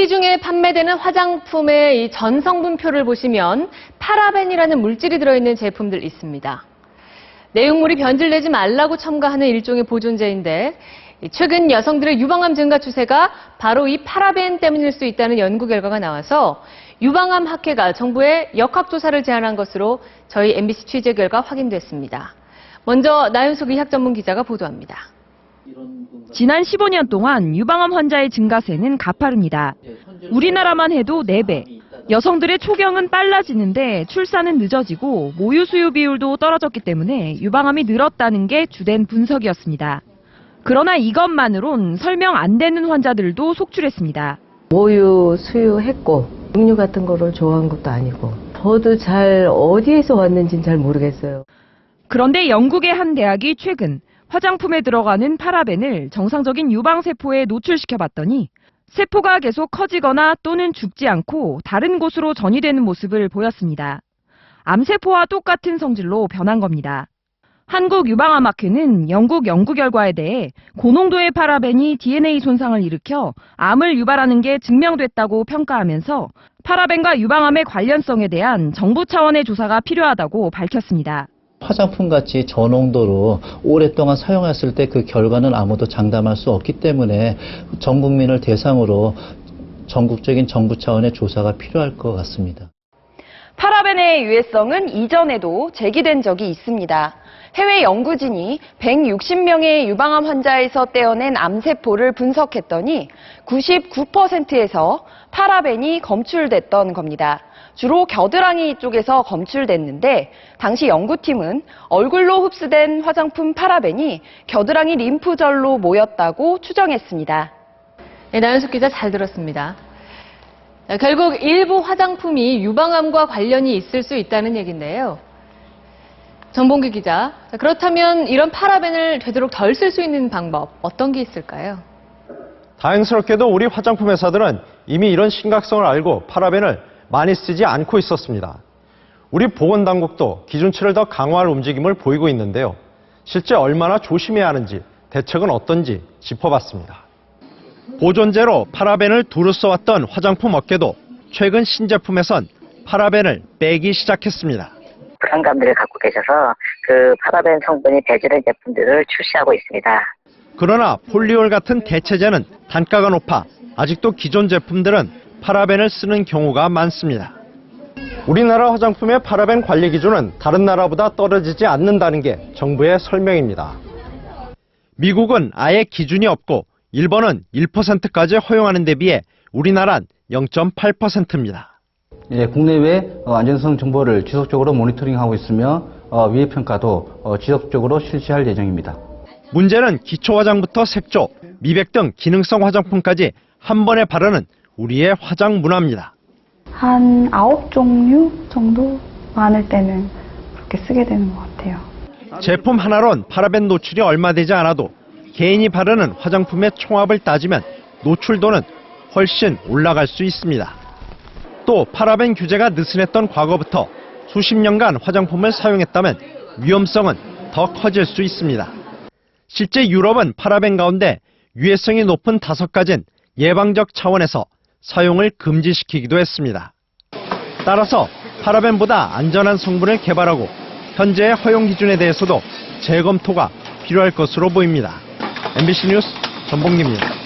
시중에 판매되는 화장품의 이 전성분표를 보시면 파라벤이라는 물질이 들어있는 제품들 있습니다. 내용물이 변질되지 말라고 첨가하는 일종의 보존제인데 최근 여성들의 유방암 증가 추세가 바로 이 파라벤 때문일 수 있다는 연구 결과가 나와서 유방암 학회가 정부에 역학조사를 제안한 것으로 저희 MBC 취재 결과 확인됐습니다. 먼저 나윤석 의학 전문 기자가 보도합니다. 지난 15년 동안 유방암 환자의 증가세는 가파릅니다. 우리나라만 해도 4배. 여성들의 초경은 빨라지는데 출산은 늦어지고 모유 수유 비율도 떨어졌기 때문에 유방암이 늘었다는 게 주된 분석이었습니다. 그러나 이것만으론 설명 안 되는 환자들도 속출했습니다. 모유 수유했고 육류 같은 거를 좋아한 것도 아니고 저도 잘 어디에서 왔는지는 잘 모르겠어요. 그런데 영국의 한 대학이 최근 화장품에 들어가는 파라벤을 정상적인 유방세포에 노출시켜봤더니 세포가 계속 커지거나 또는 죽지 않고 다른 곳으로 전이되는 모습을 보였습니다. 암세포와 똑같은 성질로 변한 겁니다. 한국유방암학회는 영국 연구 결과에 대해 고농도의 파라벤이 DNA 손상을 일으켜 암을 유발하는 게 증명됐다고 평가하면서 파라벤과 유방암의 관련성에 대한 정부 차원의 조사가 필요하다고 밝혔습니다. 화장품같이 저농도로 오랫동안 사용했을 때 그 결과는 아무도 장담할 수 없기 때문에 전 국민을 대상으로 전국적인 정부 차원의 조사가 필요할 것 같습니다. 파라벤의 유해성은 이전에도 제기된 적이 있습니다. 해외 연구진이 160명의 유방암 환자에서 떼어낸 암세포를 분석했더니 99%에서 파라벤이 검출됐던 겁니다. 주로 겨드랑이 쪽에서 검출됐는데 당시 연구팀은 얼굴로 흡수된 화장품 파라벤이 겨드랑이 림프절로 모였다고 추정했습니다. 네, 나윤석 기자 잘 들었습니다. 결국 일부 화장품이 유방암과 관련이 있을 수 있다는 얘기인데요. 정봉기 기자, 그렇다면 이런 파라벤을 되도록 덜 쓸 수 있는 방법 어떤 게 있을까요? 다행스럽게도 우리 화장품 회사들은 이미 이런 심각성을 알고 파라벤을 많이 쓰지 않고 있었습니다. 우리 보건당국도 기준치를 더 강화할 움직임을 보이고 있는데요. 실제 얼마나 조심해야 하는지, 대책은 어떤지 짚어봤습니다. 보존제로 파라벤을 두루 써왔던 화장품 업계도 최근 신제품에선 파라벤을 빼기 시작했습니다. 불안감들을 갖고 계셔서 그 파라벤 성분이 배제된 제품들을 출시하고 있습니다. 그러나 폴리올 같은 대체제는 단가가 높아 아직도 기존 제품들은 파라벤을 쓰는 경우가 많습니다. 우리나라 화장품의 파라벤 관리 기준은 다른 나라보다 떨어지지 않는다는 게 정부의 설명입니다. 미국은 아예 기준이 없고 일본은 1%까지 허용하는 데 비해 우리나라는 0.8%입니다. 예, 국내외 안전성 정보를 지속적으로 모니터링하고 있으며 위해 평가도 지속적으로 실시할 예정입니다. 문제는 기초화장부터 색조, 미백 등 기능성 화장품까지 한 번에 바르는 우리의 화장 문화입니다. 한 9종류 정도 많을 때는 그렇게 쓰게 되는 것 같아요. 제품 하나론 파라벤 노출이 얼마 되지 않아도 개인이 바르는 화장품의 총합을 따지면 노출도는 훨씬 올라갈 수 있습니다. 또 파라벤 규제가 느슨했던 과거부터 수십 년간 화장품을 사용했다면 위험성은 더 커질 수 있습니다. 실제 유럽은 파라벤 가운데 유해성이 높은 5가지는 예방적 차원에서 사용을 금지시키기도 했습니다. 따라서 파라벤보다 안전한 성분을 개발하고 현재의 허용 기준에 대해서도 재검토가 필요할 것으로 보입니다. MBC 뉴스 전봉기입니다.